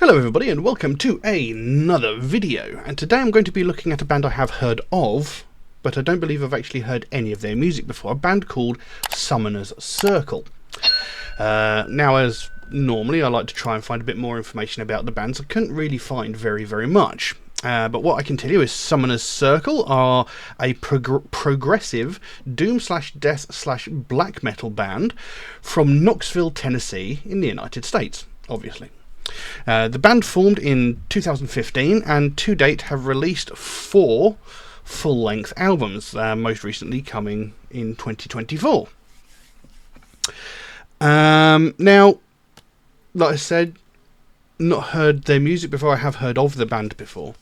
Hello everybody and welcome to another video, and today I'm going to be looking at a band I have heard of, but I don't believe I've actually heard any of their music before, a band called Summoner's Circle. Now, as normally, I like to try and find a bit more information about the bands. I couldn't really find very much. But what I can tell you is Summoner's Circle are a progressive doom/death/black metal band from Knoxville, Tennessee in the United States, obviously. The band formed in 2015 and to date have released 4 full-length albums, most recently coming in 2024. Now, like I said, not heard their music before. I have heard of the band before,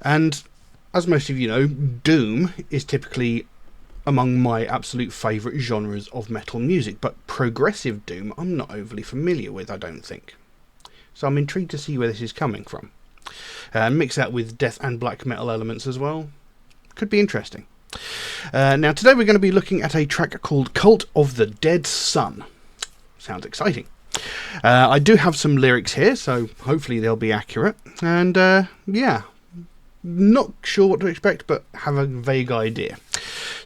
and as most of you know, doom is typically among my absolute favourite genres of metal music, but progressive doom I'm not overly familiar with, I don't think. So I'm intrigued to see where this is coming from. Mix that with death and black metal elements as well. Could be interesting. Now today we're going to be looking at a track called Cult of the Dead Sun. Sounds exciting. I do have some lyrics here, so hopefully they'll be accurate. And yeah, not sure what to expect, but have a vague idea.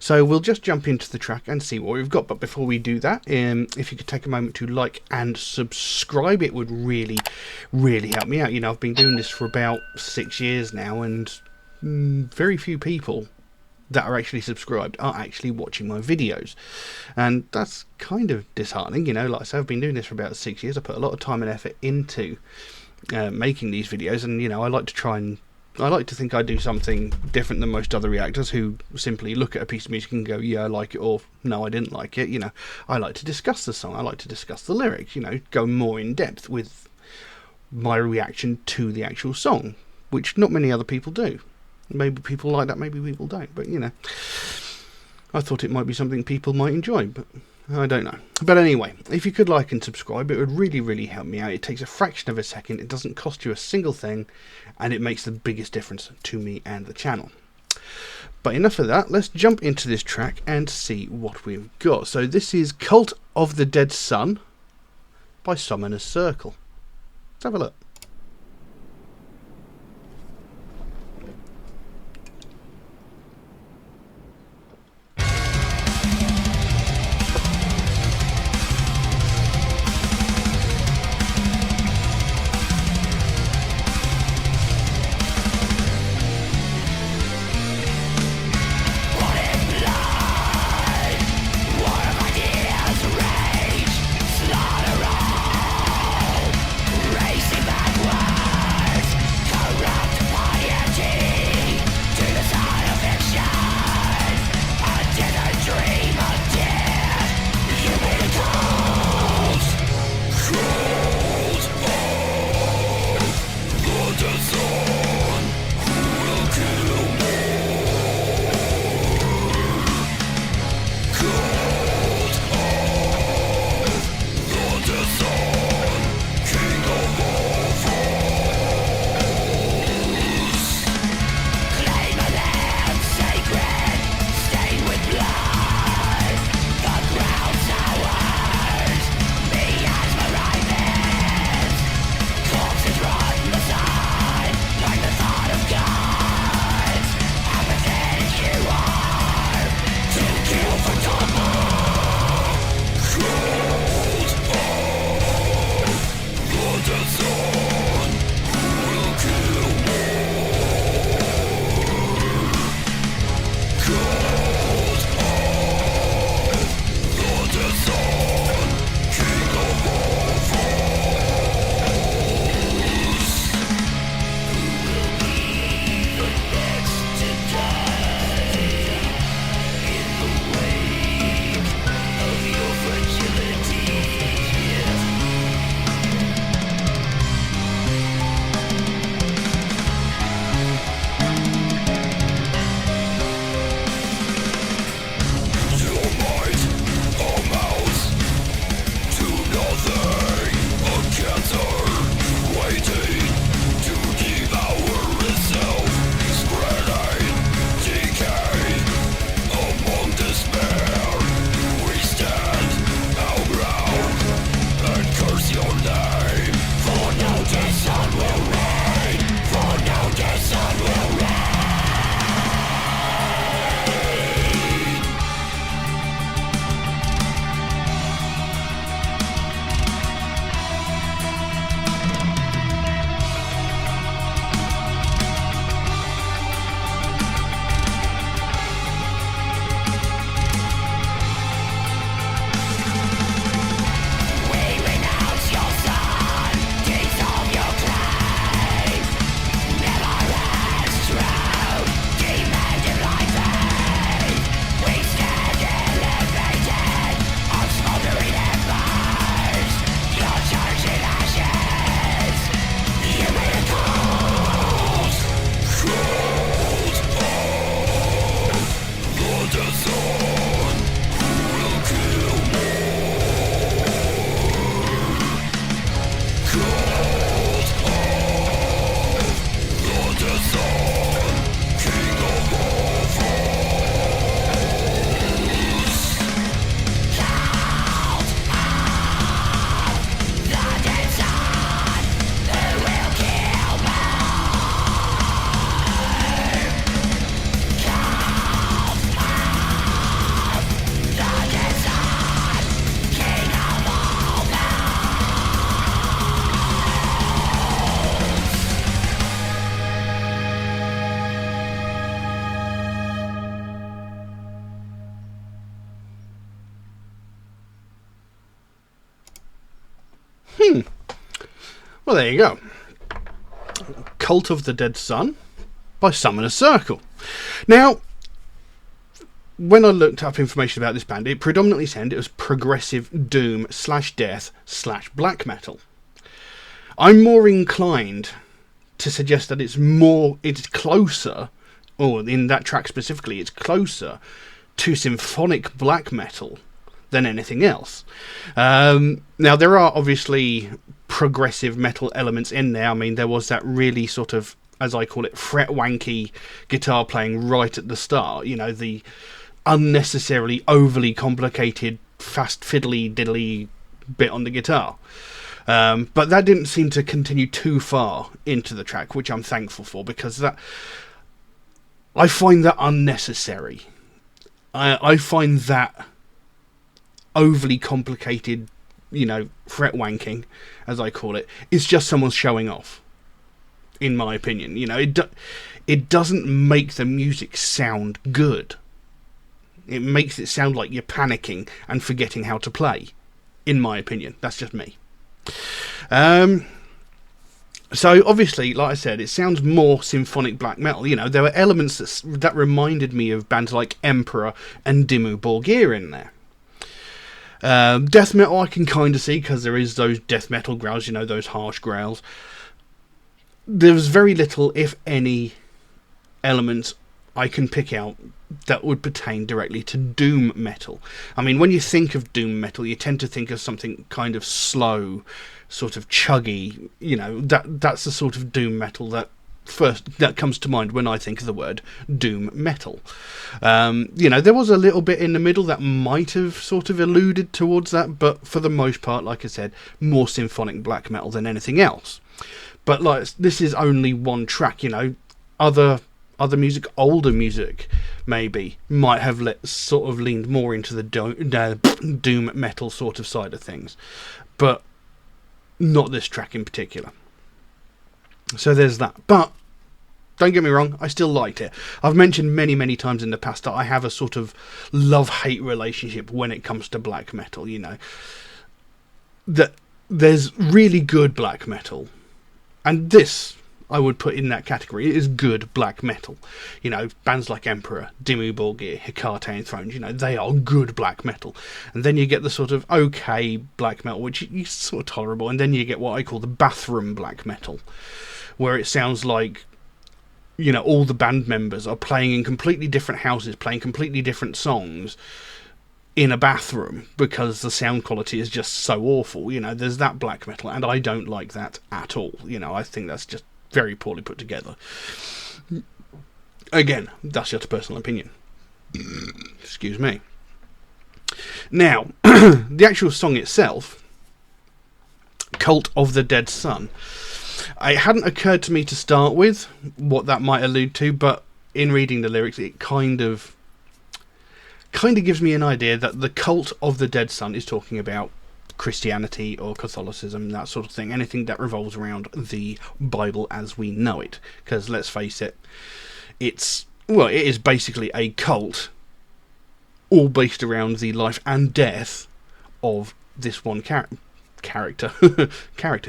So we'll just jump into the track and see what we've got. But before we do that, if you could take a moment to like and subscribe, it would really help me out. You know, I've been doing this for about 6 years now, and very few people that are actually subscribed are actually watching my videos. And that's kind of disheartening, you know. Like I said, I've been doing this for about 6 years. I put a lot of time and effort into making these videos, and, you know, I like to think I do something different than most other reactors who simply look at a piece of music and go, yeah, I like it, or no, I didn't like it. You know, I like to discuss the song, I like to discuss the lyrics, you know, go more in depth with my reaction to the actual song, which not many other people do. Maybe people like that, maybe people don't, but, you know, I thought it might be something people might enjoy, but I don't know. But anyway, if you could like and subscribe, it would really help me out. It takes a fraction of a second, it doesn't cost you a single thing, and it makes the biggest difference to me and the channel. But enough of that, let's jump into this track and see what we've got. So this is Cult of the Dead Sun by Summoner's Circle. Let's have a look. Racing back Well, there you go. Cult of the Dead Sun by Summoner's Circle. Now, when I looked up information about this band, it predominantly said it was progressive doom / death / black metal. I'm more inclined to suggest that it's closer, or in that track specifically, it's closer to symphonic black metal than anything else. Now, there are obviously progressive metal elements in there. I mean, there was that really sort of, as I call it, fret wanky guitar playing right at the start. You know, the unnecessarily overly complicated, fast fiddly diddly bit on the guitar. But that didn't seem to continue too far into the track, which I'm thankful for, because I find that unnecessary. I find that overly complicated, fret wanking, as I call it, is just someone showing off, in my opinion. It doesn't make the music sound good. It makes it sound like you're panicking and forgetting how to play, in my opinion. That's just me. So obviously, like I said, it sounds more symphonic black metal. There were elements that reminded me of bands like Emperor and Dimmu Borgir in there. Death metal I can kind of see, because there is those death metal growls, those harsh growls. There was very little, if any, elements I can pick out that would pertain directly to doom metal. I mean, when you think of doom metal, you tend to think of something kind of slow, sort of chuggy. That's the sort of doom metal that comes to mind when I think of the word doom metal. There was a little bit in the middle that might have sort of alluded towards that, but for the most part, like I said, more symphonic black metal than anything else. But this is only one track. Other music, older music, maybe, might have sort of leaned more into the doom metal sort of side of things. But not this track in particular. So there's that. But don't get me wrong, I still liked it. I've mentioned many, many times in the past that I have a sort of love-hate relationship when it comes to black metal, That there's really good black metal. And this, I would put in that category. It is good black metal. Bands like Emperor, Dimmu Borgir, Hecate Enthroned, they are good black metal. And then you get the sort of okay black metal, which is sort of tolerable. And then you get what I call the bathroom black metal, where it sounds like, all the band members are playing in completely different houses, playing completely different songs in a bathroom, because the sound quality is just so awful. There's that black metal, and I don't like that at all. I think that's just very poorly put together. Again, that's just a personal opinion. Excuse me. Now, the actual song itself, Cult of the Dead Sun, it hadn't occurred to me to start with what that might allude to, but in reading the lyrics, it kind of gives me an idea that the Cult of the Dead Sun is talking about Christianity or Catholicism, that sort of thing, anything that revolves around the Bible as we know it. Because let's face it, it is basically a cult, all based around the life and death of this one character.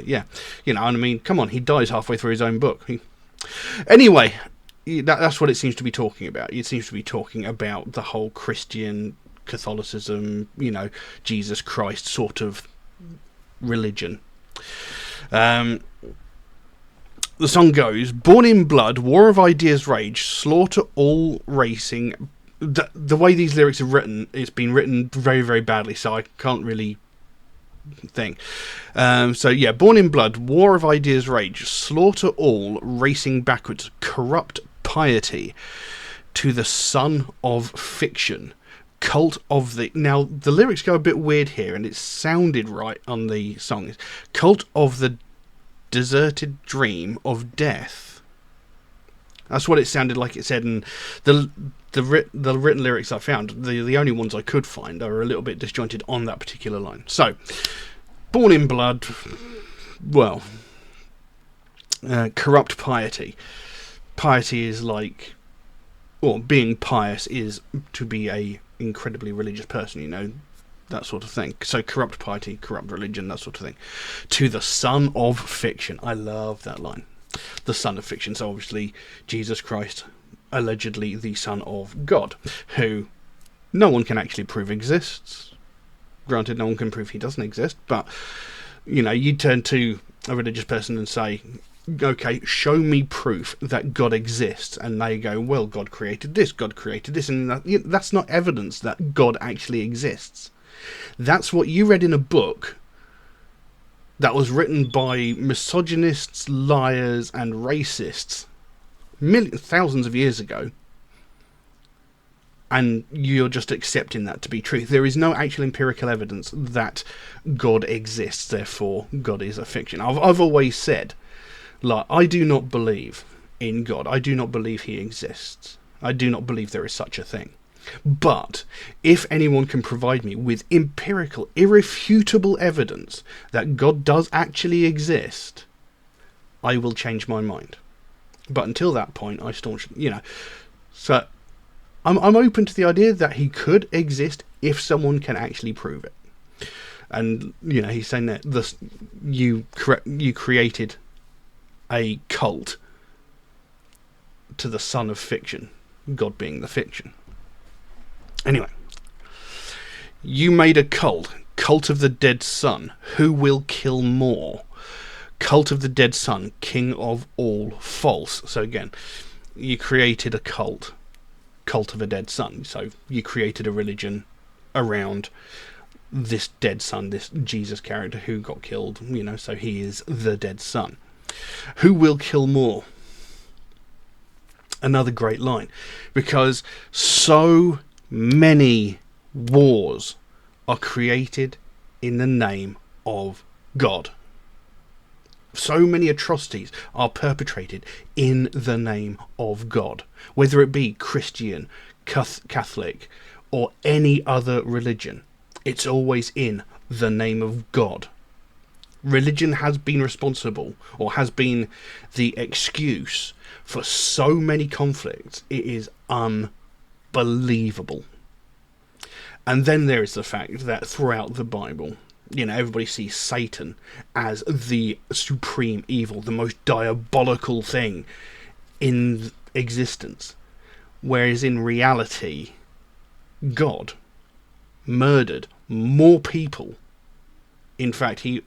Yeah. And I mean, come on, he dies halfway through his own book. Anyway, that's what it seems to be talking about. It seems to be talking about the whole Christian, Catholicism, Jesus Christ sort of religion. The song goes, born in blood, war of ideas rage, slaughter all racing. The way these lyrics are written, it's been written very, very badly, so I can't really think. Born in blood, war of ideas rage, slaughter all racing backwards, corrupt piety to the son of fiction. Cult of the... Now, the lyrics go a bit weird here, and it sounded right on the song. Cult of the deserted dream of death. That's what it sounded like it said, and the written lyrics I found, the only ones I could find, are a little bit disjointed on that particular line. So, born in blood, corrupt piety. Piety is like... Well, being pious is to be a incredibly religious person, that sort of thing. So corrupt piety, corrupt religion, that sort of thing. To the son of fiction. I love that line. The son of fiction. So obviously Jesus Christ, allegedly the son of God, who no one can actually prove exists. Granted, no one can prove he doesn't exist, but, you know, you turn to a religious person and say, okay, show me proof that God exists, and they go, well, God created this, and that's not evidence that God actually exists. That's what you read in a book that was written by misogynists, liars, and racists thousands of years ago, and you're just accepting that to be true. There is no actual empirical evidence that God exists, therefore God is a fiction. I've always said, like, I do not believe in God. I do not believe he exists. I do not believe there is such a thing. But if anyone can provide me with empirical, irrefutable evidence that God does actually exist, I will change my mind. But until that point, I staunchly, you know. So I'm open to the idea that he could exist if someone can actually prove it. And, you know, he's saying that you created a cult to the son of fiction, God being the fiction. Anyway, you made a cult of the dead son. Who will kill more? Cult of the dead son, king of all false. So again, you created a cult of a dead son. So you created a religion around this dead son, this Jesus character who got killed, you know, so he is the dead son. Who will kill more? Another great line, because so many wars are created in the name of God. So many atrocities are perpetrated in the name of God, whether it be Christian, Catholic, or any other religion. It's always in the name of God. Religion has been responsible, or has been the excuse for so many conflicts. It is unbelievable. And then there is the fact that throughout the Bible, you know, everybody sees Satan as the supreme evil, the most diabolical thing in existence. Whereas in reality, God murdered more people. In fact, he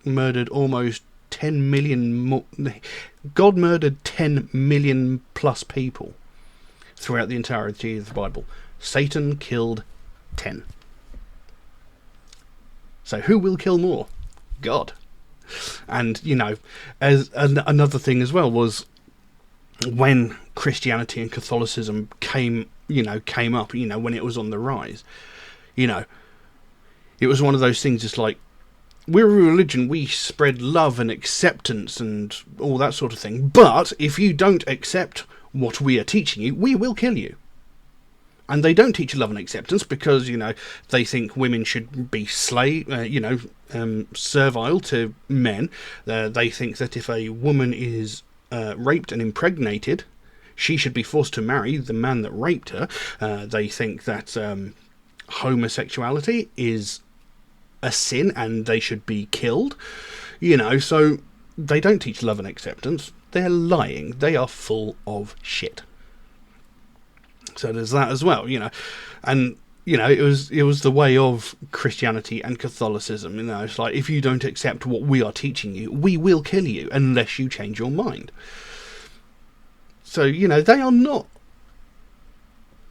murdered almost 10 million more. God murdered 10 million plus people throughout the entirety of the Bible. Satan killed 10. So who will kill more? God. And, you know, as another thing as well was when Christianity and Catholicism came up, you know, when it was on the rise, you know, it was one of those things. It's like, we're a religion, we spread love and acceptance and all that sort of thing. But if you don't accept what we are teaching you, we will kill you. And they don't teach love and acceptance because, you know, they think women should be servile to men. They think that if a woman is raped and impregnated, she should be forced to marry the man that raped her. They think that homosexuality is a sin and they should be killed. You know, so they don't teach love and acceptance. They're lying. They are full of shit. So there's that as well, you know. And, you know, it was the way of Christianity and Catholicism, you know. It's like, if you don't accept what we are teaching you, we will kill you unless you change your mind. So, you know, they are not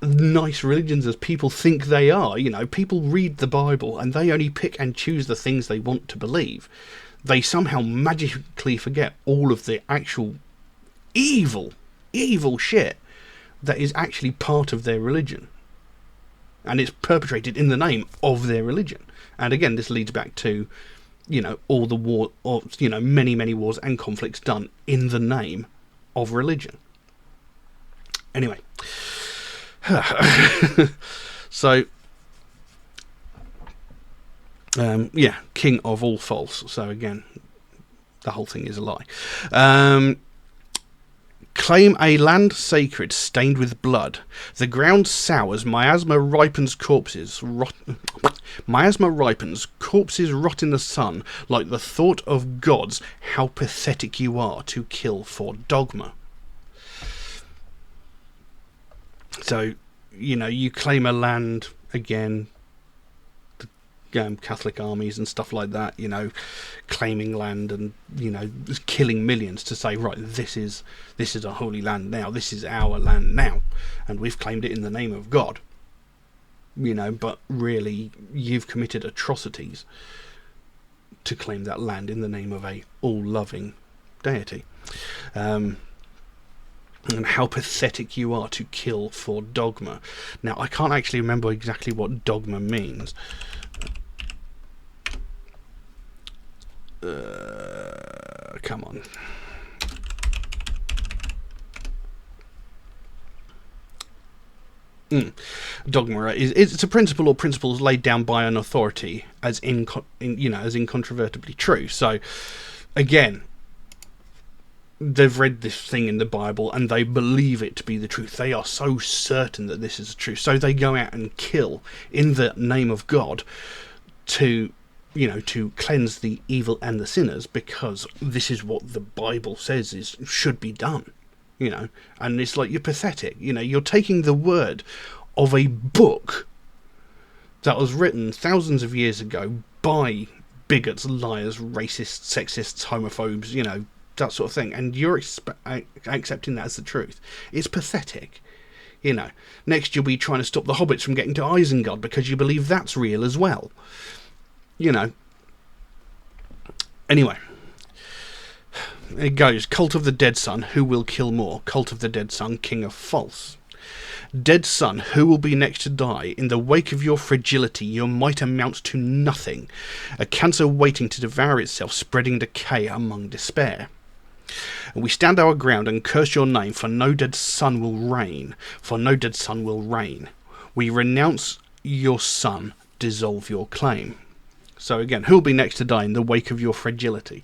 nice religions as people think they are. You know, people read the Bible and they only pick and choose the things they want to believe. They somehow magically forget all of the actual evil shit that is actually part of their religion, and it's perpetrated in the name of their religion. And again, this leads back to, you know, all the war, or, you know, many wars and conflicts done in the name of religion. Anyway, so king of all false. So again, the whole thing is a lie. Claim a land sacred, stained with blood. The ground sours, miasma ripens, corpses rot. Miasma ripens, corpses rot in the sun, like the thought of gods. How pathetic you are to kill for dogma. So, you claim a land again. Catholic armies and stuff like that, claiming land and killing millions to say, right, this is a holy land now, this is our land now, and we've claimed it in the name of God. But really, you've committed atrocities to claim that land in the name of a all-loving deity. And how pathetic you are to kill for dogma. Now, I can't actually remember exactly what dogma means. Come on. Dogma it's a principle or principles laid down by an authority as as incontrovertibly true. So, again, they've read this thing in the Bible and they believe it to be the truth. They are so certain that this is the truth. So they go out and kill in the name of God to cleanse the evil and the sinners, because this is what the Bible says should be done, and it's like, you're pathetic, you're taking the word of a book that was written thousands of years ago by bigots, liars, racists, sexists, homophobes, that sort of thing, and you're accepting that as the truth. It's pathetic. Next you'll be trying to stop the hobbits from getting to Isengard because you believe that's real as well. Anyway, it goes. Cult of the Dead Son, who will kill more? Cult of the Dead Son, king of false. Dead son, who will be next to die? In the wake of your fragility, your might amounts to nothing. A cancer waiting to devour itself, spreading decay among despair. And we stand our ground and curse your name, for no dead son will reign. For no dead son will reign. We renounce your son, dissolve your claim. So again, who'll be next to die in the wake of your fragility?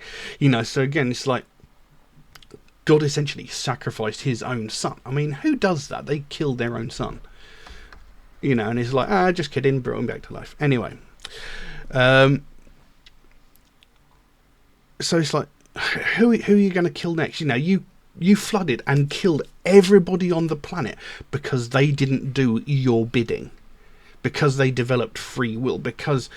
So again, it's like God essentially sacrificed his own son. I mean, who does that? They killed their own son. And it's like, just kidding, brought him back to life. Anyway. So it's like, who are you going to kill next? You flooded and killed everybody on the planet because they didn't do your bidding. Because they developed free will. Because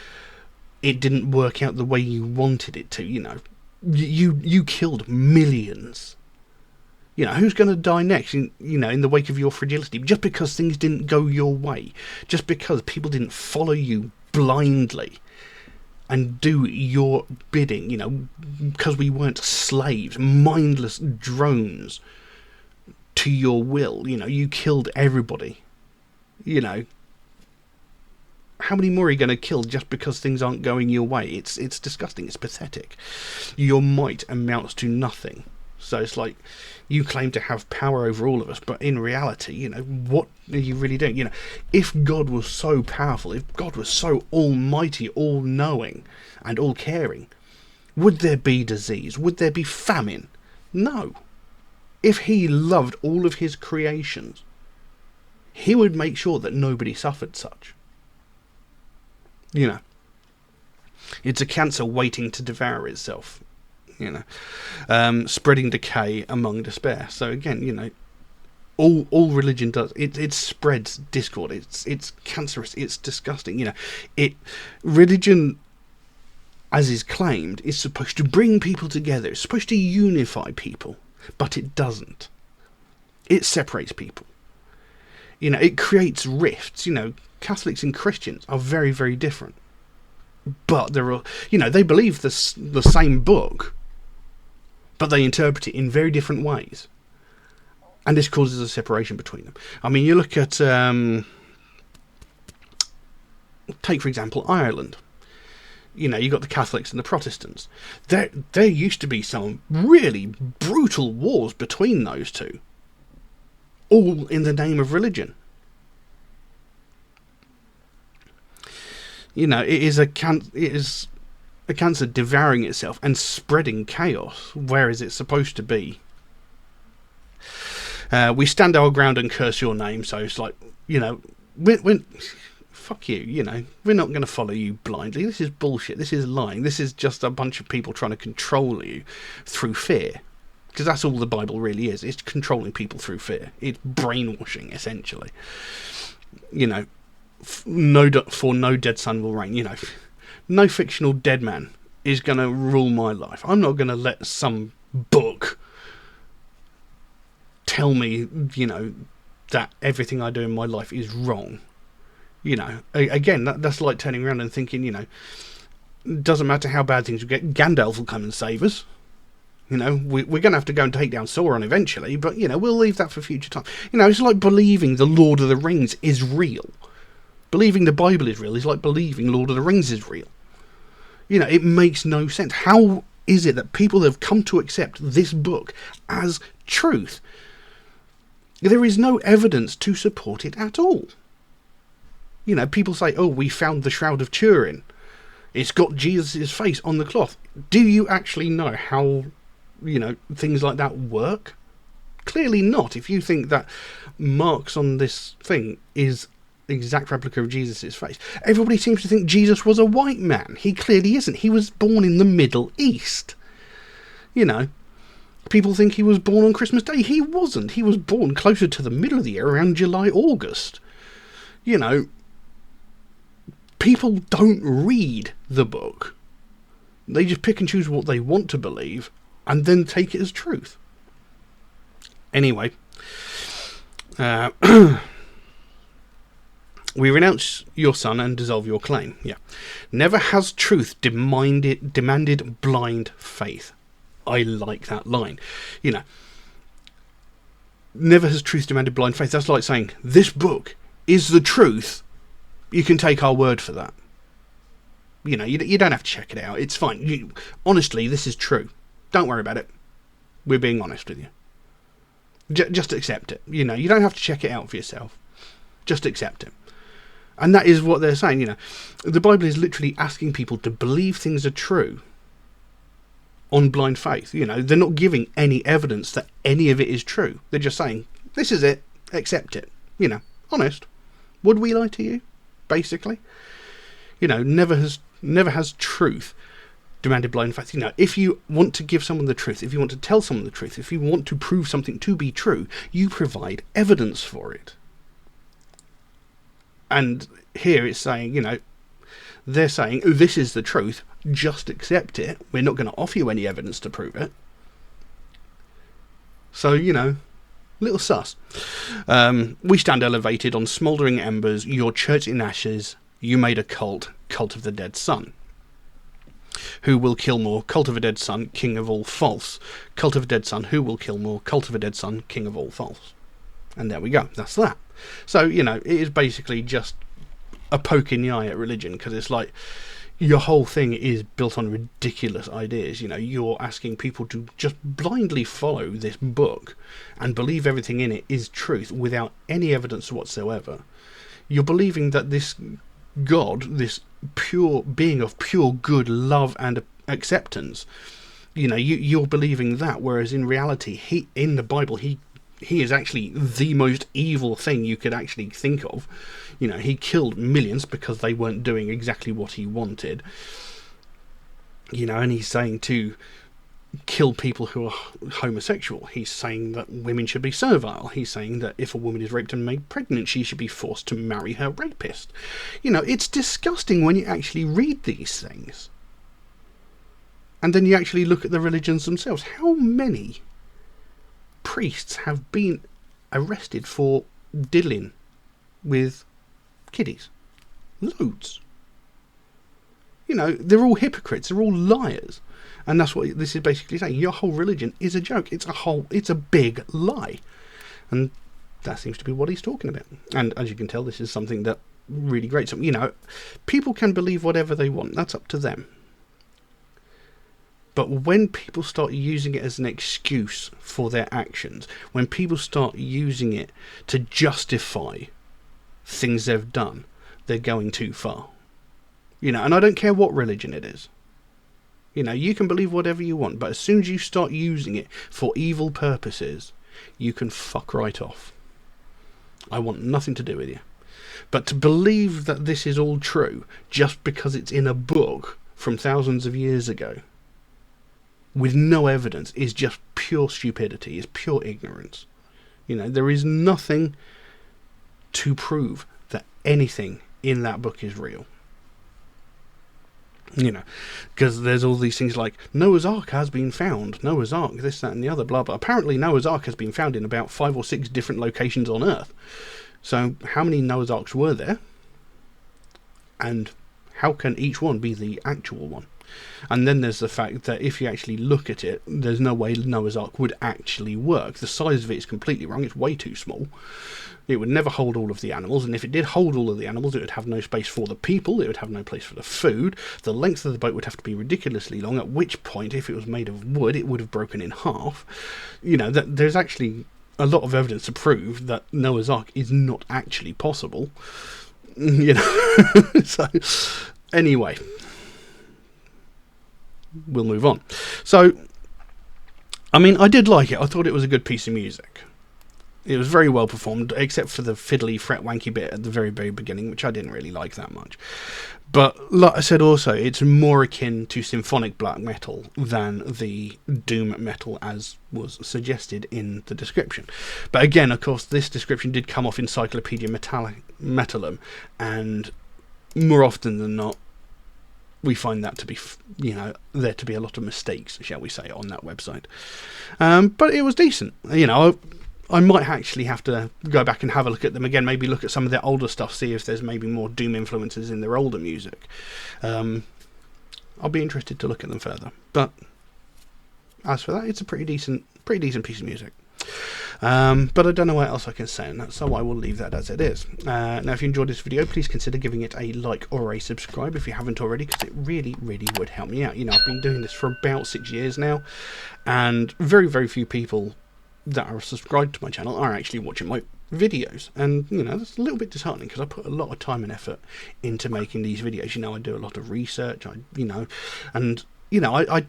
it didn't work out the way you wanted it to, You killed millions. Who's going to die next, in the wake of your fragility? Just because things didn't go your way. Just because people didn't follow you blindly and do your bidding, because we weren't slaves, mindless drones to your will. You killed everybody. How many more are you going to kill just because things aren't going your way? It's disgusting. It's pathetic. Your might amounts to nothing. So it's like, you claim to have power over all of us, but in reality, what are you really doing? If God was so powerful, if God was so almighty, all-knowing, and all-caring, would there be disease? Would there be famine? No. If he loved all of his creations, he would make sure that nobody suffered such. It's a cancer waiting to devour itself. Spreading decay among despair. So again, all religion does, it spreads discord. It's cancerous. It's disgusting. Religion, as is claimed, is supposed to bring people together. It's supposed to unify people, but it doesn't. It separates people. It creates rifts. Catholics and Christians are very, very different. But they're all, they believe the same book, but they interpret it in very different ways. And this causes a separation between them. I mean, you look at, take for example, Ireland. You got the Catholics and the Protestants. There used to be some really brutal wars between those two, all in the name of religion. It is a cancer devouring itself and spreading chaos. Where is it supposed to be? We stand our ground and curse your name. So it's like, we're fuck you, we're not going to follow you blindly. This is bullshit. This is lying. This is just a bunch of people trying to control you through fear. Because that's all the Bible really is. It's controlling people through fear. It's brainwashing, essentially. For no dead son will reign. No fictional dead man is going to rule my life. I'm not going to let some book tell me, that everything I do in my life is wrong. Again, that's like turning around and thinking, doesn't matter how bad things get, Gandalf will come and save us. We're going to have to go and take down Sauron eventually, but, we'll leave that for future time. It's like believing the Lord of the Rings is real. Believing the Bible is real is like believing Lord of the Rings is real. It makes no sense. How is it that people have come to accept this book as truth? There is no evidence to support it at all. People say, oh, we found the Shroud of Turin. It's got Jesus' face on the cloth. Do you actually know how, things like that work? Clearly not. If you think that marks on this thing is exact replica of Jesus' face. Everybody seems to think Jesus was a white man. He clearly isn't. He was born in the Middle East. People think he was born on Christmas Day. He wasn't. He was born closer to the middle of the year, around July, August. People don't read the book. They just pick and choose what they want to believe and then take it as truth. Anyway, we renounce your son and dissolve your claim. Yeah. Never has truth demanded blind faith. I like that line. Never has truth demanded blind faith. That's like saying, this book is the truth. You can take our word for that. You don't have to check it out. It's fine. Honestly, this is true. Don't worry about it. We're being honest with you. Just accept it. You don't have to check it out for yourself. Just accept it. And that is what they're saying. The Bible is literally asking people to believe things are true on blind faith. They're not giving any evidence that any of it is true. They're just saying, this is it. Accept it. Honest. Would we lie to you? Basically, never has truth demanded blind faith. If you want to give someone the truth, if you want to tell someone the truth, if you want to prove something to be true, you provide evidence for it. And here it's saying, they're saying, this is the truth, just accept it. We're not going to offer you any evidence to prove it. So, little sus. We stand elevated on smouldering embers, your church in ashes, you made a cult of the dead son. Who will kill more? Cult of a dead son, king of all false. Cult of a dead son, who will kill more? Cult of a dead son, king of all false. And there we go, that's that. So, it is basically just a poke in the eye at religion, because it's like, your whole thing is built on ridiculous ideas. You're asking people to just blindly follow this book and believe everything in it is truth without any evidence whatsoever. You're believing that this God, this pure being of pure good, love and acceptance, you're believing that, whereas in reality, in the Bible, he is actually the most evil thing you could actually think of. He killed millions because they weren't doing exactly what he wanted. And he's saying to kill people who are homosexual. He's saying that women should be servile. He's saying that if a woman is raped and made pregnant, she should be forced to marry her rapist. It's disgusting when you actually read these things. And then you actually look at the religions themselves. How many priests have been arrested for diddling with kiddies? Loads. They're all hypocrites, they're all liars. And that's what this is basically saying. Your whole religion is a joke. It's a big lie. And that seems to be what he's talking about. And as you can tell, this is something that really grates him. People can believe whatever they want. That's up to them. But when people start using it as an excuse for their actions, when people start using it to justify things they've done, they're going too far. And I don't care what religion it is. You can believe whatever you want, but as soon as you start using it for evil purposes, you can fuck right off. I want nothing to do with you. But to believe that this is all true just because it's in a book from thousands of years ago with no evidence is just pure stupidity, is pure ignorance. You know, there is nothing to prove that anything in that book is real. You know, because there's all these things like Noah's Ark has been found, Noah's Ark, this, that and the other, blah, blah. Apparently Noah's Ark has been found in about 5 or 6 different locations on Earth. So how many Noah's Arks were there? And how can each one be the actual one? And then there's the fact that if you actually look at it, there's no way Noah's Ark would actually work. The size of it is completely wrong. It's way too small. It would never hold all of the animals, and if it did hold all of the animals, it would have no space for the people, it would have no place for the food, the length of the boat would have to be ridiculously long, at which point, if it was made of wood, it would have broken in half. You know, that there's actually a lot of evidence to prove that Noah's Ark is not actually possible. You know, so, anyway, we'll move on. So, I mean, I did like it. I thought it was a good piece of music. It was very well performed, except for the fiddly, fret-wanky bit at the very, very beginning, which I didn't really like that much. But, like I said also, it's more akin to symphonic black metal than the doom metal as was suggested in the description. But again, of course, this description did come off Encyclopedia Metallum, and more often than not, we find that to be, you know, there to be a lot of mistakes, shall we say, on that website. But it was decent. You know, I might actually have to go back and have a look at them again, maybe look at some of their older stuff, see if there's maybe more doom influences in their older music. I'll be interested to look at them further. But as for that, it's a pretty decent piece of music. But I don't know what else I can say on that, so I will leave that as it is. Now, if you enjoyed this video, please consider giving it a like or a subscribe if you haven't already, because it really, really would help me out. You know, I've been doing this for about 6 years now, and very, very few people that are subscribed to my channel are actually watching my videos, and you know, that's a little bit disheartening because I put a lot of time and effort into making these videos. You know, I do a lot of research, I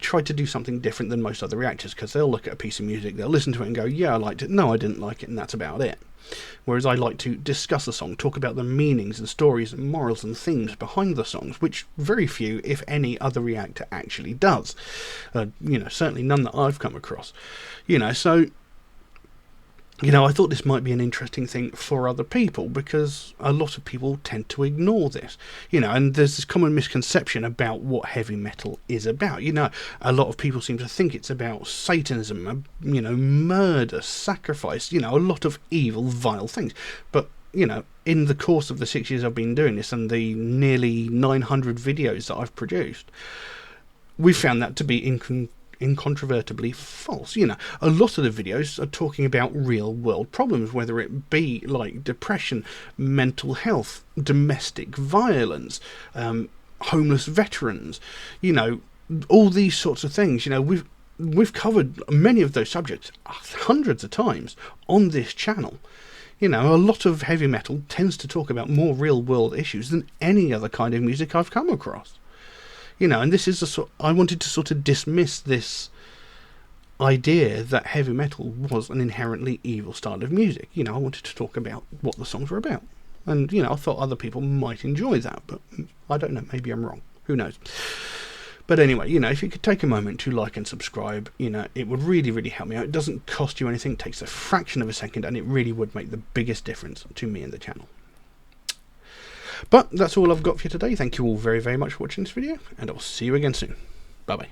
try to do something different than most other reactors, because they'll look at a piece of music, they'll listen to it and go, yeah, I liked it, no, I didn't like it, and that's about it. Whereas I like to discuss a song, talk about the meanings and stories and morals and themes behind the songs, which very few, if any, other reactor actually does. Certainly none that I've come across. So I thought this might be an interesting thing for other people, because a lot of people tend to ignore this. And there's this common misconception about what heavy metal is about. A lot of people seem to think it's about Satanism, murder, sacrifice, a lot of evil, vile things. But, in the course of the 6 years I've been doing this and the nearly 900 videos that I've produced, we found that to be incontrovertibly false. A lot of the videos are talking about real world problems, whether it be like depression, mental health, domestic violence, homeless veterans, all these sorts of things. We've covered many of those subjects hundreds of times on this channel. A lot of heavy metal tends to talk about more real world issues than any other kind of music I've come across. And this is I wanted to sort of dismiss this idea that heavy metal was an inherently evil style of music. I wanted to talk about what the songs were about. And, I thought other people might enjoy that, but I don't know, maybe I'm wrong. Who knows? But anyway, if you could take a moment to like and subscribe, it would really, really help me out. It doesn't cost you anything, it takes a fraction of a second, and it really would make the biggest difference to me and the channel. But that's all I've got for you today. Thank you all very, very much for watching this video, and I'll see you again soon. Bye bye.